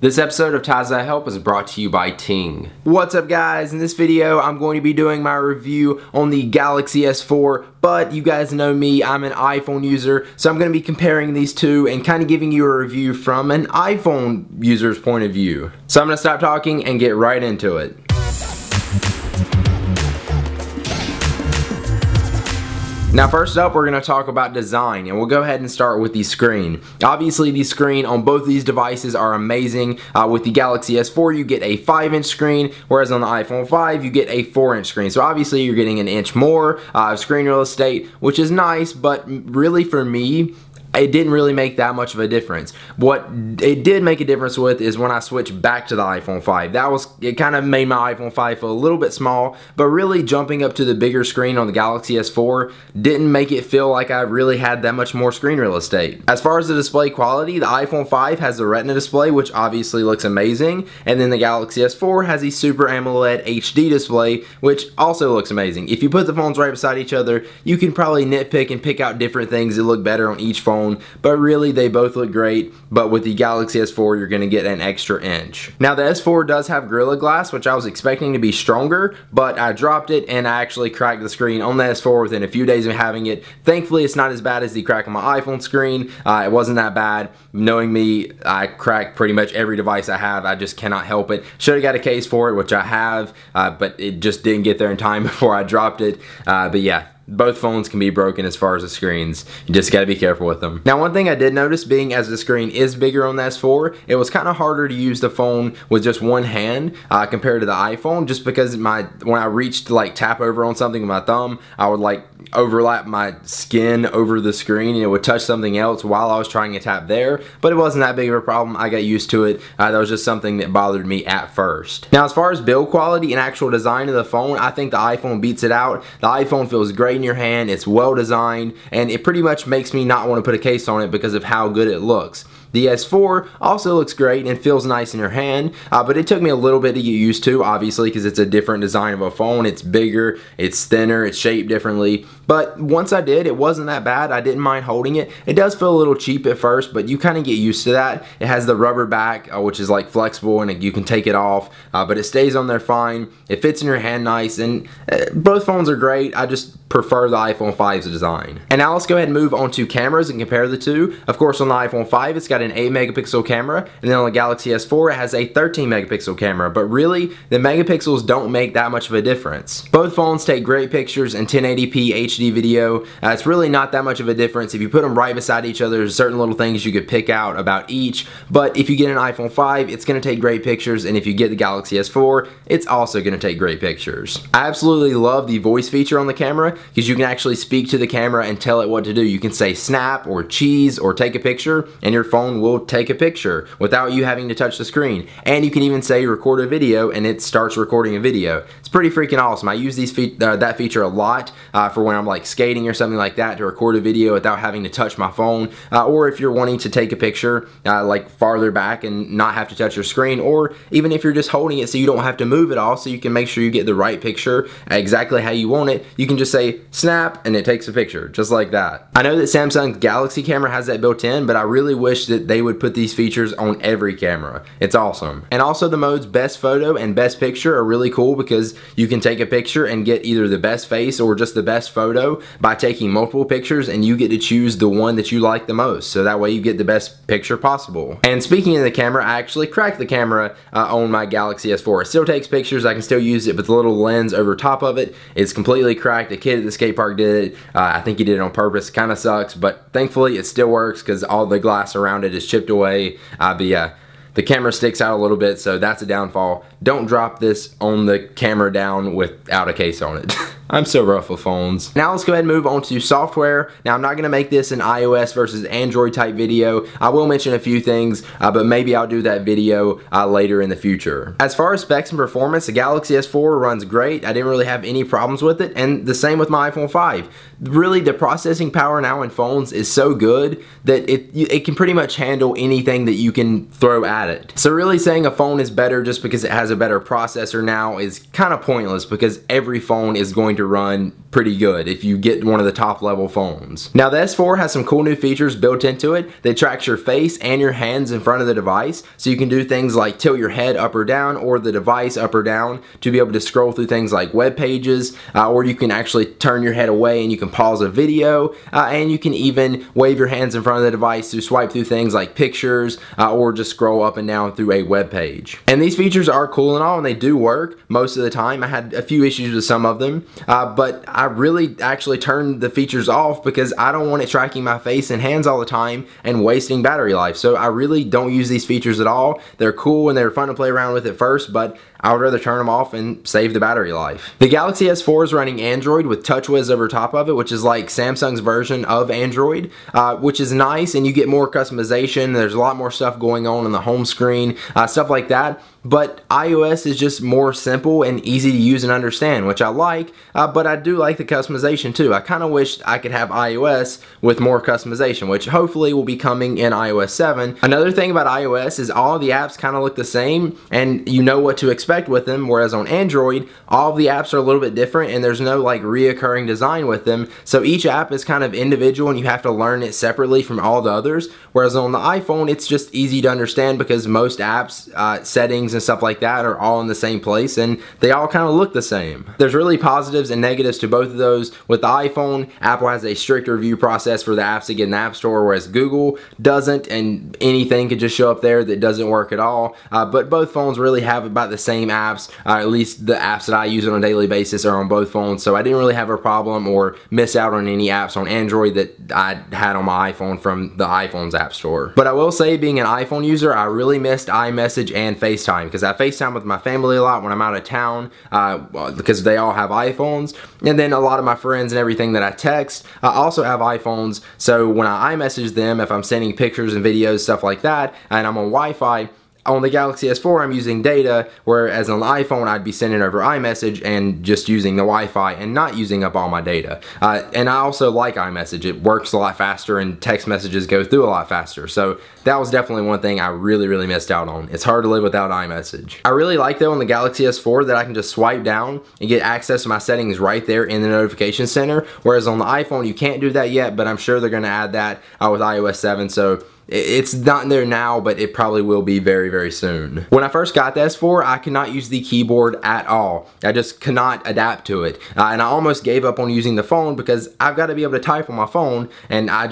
This episode of Ties That Help is brought to you by Ting. What's up guys? In this video I'm going to be doing my review on the Galaxy S4, but you guys know me, I'm an iPhone user, so I'm going to be comparing these two and kind of giving you a review from an iPhone user's point of view. So I'm going to stop talking and get right into it. Now first up, we're going to talk about design, and we'll go ahead and start with the screen. Obviously the screen on both these devices are amazing. With the Galaxy S4 you get a 5-inch screen, whereas on the iPhone 5 you get a 4-inch screen. So obviously you're getting an inch more of screen real estate, which is nice, but really for me, it didn't really make that much of a difference. What it did make a difference with is when I switched back to the iPhone 5. It kind of made my iPhone 5 feel a little bit small, but really jumping up to the bigger screen on the Galaxy S4 didn't make it feel like I really had that much more screen real estate. As far as the display quality, the iPhone 5 has the Retina display, which obviously looks amazing, and then the Galaxy S4 has the Super AMOLED HD display, which also looks amazing. If you put the phones right beside each other, you can probably nitpick and pick out different things that look better on each phone, but really they both look great. But with the Galaxy S4 you're going to get an extra inch. Now the S4 does have Gorilla Glass, which I was expecting to be stronger, but I dropped it and I actually cracked the screen on the S4 within a few days of having it. Thankfully it's not as bad as the crack on my iPhone screen. It wasn't that bad. Knowing me, I crack pretty much every device I have. I just cannot help it. Should have got a case for it, which I have, but it just didn't get there in time before I dropped it. But yeah, both phones can be broken as far as the screens. You just gotta be careful with them. Now one thing I did notice, being as the screen is bigger on the S4, it was kind of harder to use the phone with just one hand compared to the iPhone, just because when I reached to like tap over on something with my thumb, I would like overlap my skin over the screen and it would touch something else while I was trying to tap there, but it wasn't that big of a problem. I got used to it. That was just something that bothered me at first. Now as far as build quality and actual design of the phone, I think the iPhone beats it out. The iPhone feels great in your hand, it's well designed, and it pretty much makes me not want to put a case on it because of how good it looks. The S4 also looks great and feels nice in your hand, but it took me a little bit to get used to, obviously, because it's a different design of a phone. It's bigger, it's thinner, it's shaped differently. But once I did, it wasn't that bad. I didn't mind holding it. It does feel a little cheap at first, but you kind of get used to that. It has the rubber back, which is like flexible, and you can take it off, but it stays on there fine. It fits in your hand nice, and both phones are great. I just prefer the iPhone 5's design. And now let's go ahead and move on to cameras and compare the two. Of course, on the iPhone 5, it's got an 8 megapixel camera, and then on the Galaxy S4 it has a 13 megapixel camera, but really the megapixels don't make that much of a difference. Both phones take great pictures in 1080p HD video. It's really not that much of a difference. If you put them right beside each other, there's certain little things you could pick out about each, but if you get an iPhone 5 it's going to take great pictures, and if you get the Galaxy S4 it's also going to take great pictures. I absolutely love the voice feature on the camera, because you can actually speak to the camera and tell it what to do. You can say snap or cheese or take a picture, and your phone will take a picture without you having to touch the screen. And you can even say record a video and it starts recording a video. It's pretty freaking awesome. I use that feature a lot for when I'm like skating or something like that, to record a video without having to touch my phone, or if you're wanting to take a picture like farther back and not have to touch your screen, or even if you're just holding it so you don't have to move it all, so you can make sure you get the right picture exactly how you want it. You can just say snap and it takes a picture just like that. I know that Samsung's Galaxy camera has that built in, but I really wish that they would put these features on every camera. It's awesome. And also the modes best photo and best picture are really cool, because you can take a picture and get either the best face or just the best photo by taking multiple pictures, and you get to choose the one that you like the most, so that way you get the best picture possible. And speaking of the camera, I actually cracked the camera on my Galaxy S4. It still takes pictures, I can still use it, but the little lens over top of it is completely cracked. A kid at the skate park did it. I think he did it on purpose. Kind of sucks, but thankfully it still works because all the glass around it is chipped away. But yeah, the camera sticks out a little bit, so that's a downfall. Don't drop this on the camera down without a case on it. I'm so rough with phones. Now let's go ahead and move on to software. Now I'm not going to make this an iOS versus Android type video. I will mention a few things, but maybe I'll do that video later in the future. As far as specs and performance, the Galaxy S4 runs great. I didn't really have any problems with it, and the same with my iPhone 5. Really, the processing power now in phones is so good that it can pretty much handle anything that you can throw at it. So really saying a phone is better just because it has a better processor now is kind of pointless, because every phone is going to to run pretty good if you get one of the top level phones. Now the S4 has some cool new features built into it that tracks your face and your hands in front of the device, so you can do things like tilt your head up or down or the device up or down to be able to scroll through things like web pages, or you can actually turn your head away and you can pause a video, and you can even wave your hands in front of the device to swipe through things like pictures, or just scroll up and down through a web page. And these features are cool and all, and they do work most of the time. I had a few issues with some of them, but I really actually turned the features off because I don't want it tracking my face and hands all the time and wasting battery life. So I really don't use these features at all. They're cool and they're fun to play around with at first, but I would rather turn them off and save the battery life. The Galaxy S4 is running Android with TouchWiz over top of it, which is like Samsung's version of Android, which is nice, and you get more customization. There's a lot more stuff going on the home screen, stuff like that. But iOS is just more simple and easy to use and understand, which I like, but I do like the customization too. I kind of wish I could have iOS with more customization, which hopefully will be coming in iOS 7. Another thing about iOS is all the apps kind of look the same and you know what to expect with them, whereas on Android, all of the apps are a little bit different and there's no like reoccurring design with them. So each app is kind of individual and you have to learn it separately from all the others, whereas on the iPhone, it's just easy to understand because most apps, settings, and stuff like that are all in the same place and they all kind of look the same. There's really positives and negatives to both of those. With the iPhone, Apple has a strict review process for the apps that get in the App Store, whereas Google doesn't, and anything could just show up there that doesn't work at all. But both phones really have about the same apps, at least the apps that I use on a daily basis are on both phones, so I didn't really have a problem or miss out on any apps on Android that I had on my iPhone from the iPhone's App Store. But I will say, being an iPhone user, I really missed iMessage and FaceTime, because I FaceTime with my family a lot when I'm out of town, because they all have iPhones, and then a lot of my friends and everything that I text also have iPhones, so when I iMessage them, if I'm sending pictures and videos, stuff like that, and I'm on Wi-Fi, on the Galaxy S4, I'm using data, whereas on the iPhone, I'd be sending over iMessage and just using the Wi-Fi and not using up all my data. And I also like iMessage. It works a lot faster and text messages go through a lot faster. So that was definitely one thing I really missed out on. It's hard to live without iMessage. I really like though on the Galaxy S4 that I can just swipe down and get access to my settings right there in the notification center, whereas on the iPhone, you can't do that yet, but I'm sure they're going to add that with iOS 7. So it's not there now, but it probably will be very soon. When I first got the S4, I could not use the keyboard at all. I just could not adapt to it. And I almost gave up on using the phone because I've got to be able to type on my phone, and I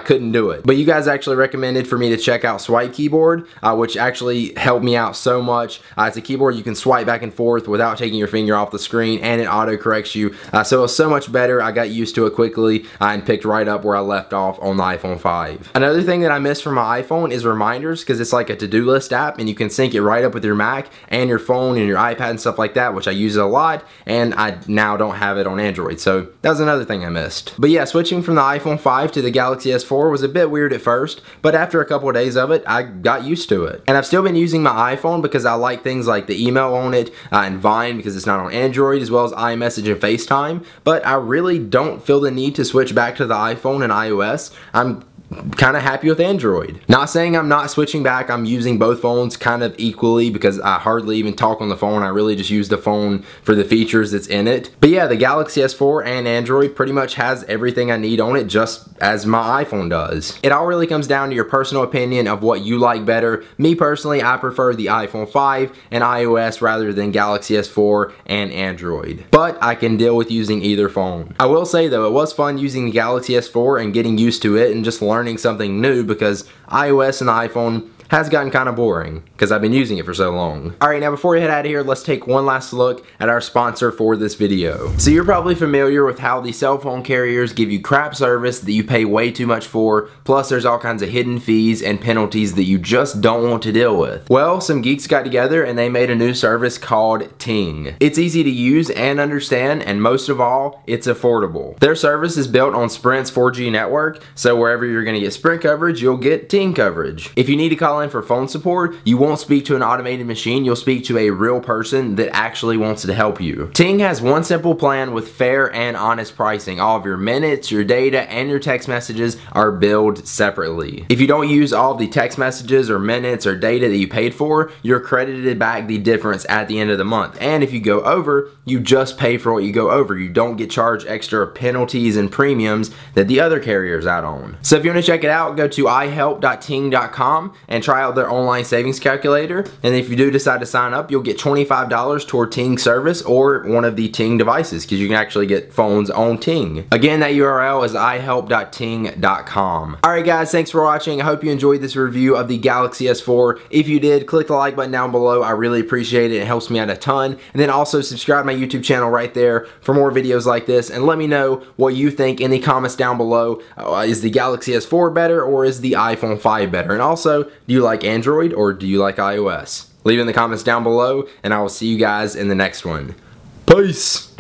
couldn't do it. But you guys actually recommended for me to check out Swipe Keyboard, which actually helped me out so much. It's a keyboard you can swipe back and forth without taking your finger off the screen, and it auto corrects you. So it was so much better. I got used to it quickly and picked right up where I left off on the iPhone 5. Another thing that I miss from my iPhone is reminders, because it's like a to-do list app and you can sync it right up with your Mac and your phone and your iPad and stuff like that, which I use a lot, and I now don't have it on Android. So that was another thing I missed. But yeah, switching from the iPhone 5 to the Galaxy S4 was a bit weird at first, but after a couple of days of it, I got used to it. And I've still been using my iPhone because I like things like the email on it, and Vine because it's not on Android, as well as iMessage and FaceTime, but I really don't feel the need to switch back to the iPhone and iOS. I'm kind of happy with Android. Not saying I'm not switching back. I'm using both phones kind of equally because I hardly even talk on the phone. I really just use the phone for the features that's in it. But yeah, the Galaxy S4 and Android pretty much has everything I need on it, just as my iPhone does. It all really comes down to your personal opinion of what you like better. Me personally, I prefer the iPhone 5 and iOS rather than Galaxy S4 and Android. But I can deal with using either phone. I will say though, it was fun using the Galaxy S4 and getting used to it and just learning something new, because iOS and the iPhone has gotten kind of boring because I've been using it for so long. Alright, now before we head out of here, let's take one last look at our sponsor for this video. So you're probably familiar with how the cell phone carriers give you crap service that you pay way too much for, plus there's all kinds of hidden fees and penalties that you just don't want to deal with. Well, some geeks got together and they made a new service called Ting. It's easy to use and understand, and most of all, it's affordable. Their service is built on Sprint's 4G network, so wherever you're going to get Sprint coverage, you'll get Ting coverage. If you need to call calling for phone support, you won't speak to an automated machine, you'll speak to a real person that actually wants to help you. Ting has one simple plan with fair and honest pricing. All of your minutes, your data, and your text messages are billed separately. If you don't use all of the text messages or minutes or data that you paid for, you're credited back the difference at the end of the month. And if you go over, you just pay for what you go over. You don't get charged extra penalties and premiums that the other carriers add on. So if you want to check it out, go to ihelp.ting.com and try out their online savings calculator. And if you do decide to sign up, you'll get $25 toward Ting service or one of the Ting devices, because you can actually get phones on Ting. Again, that URL is ihelp.ting.com. Alright guys, thanks for watching. I hope you enjoyed this review of the Galaxy S4. If you did, click the like button down below. I really appreciate it. It helps me out a ton. And then also subscribe to my YouTube channel right there for more videos like this. And let me know what you think in the comments down below. Is the Galaxy S4 better, or is the iPhone 5 better? And also, do you like Android or do you like iOS? Leave it in the comments down below, and I will see you guys in the next one. Peace!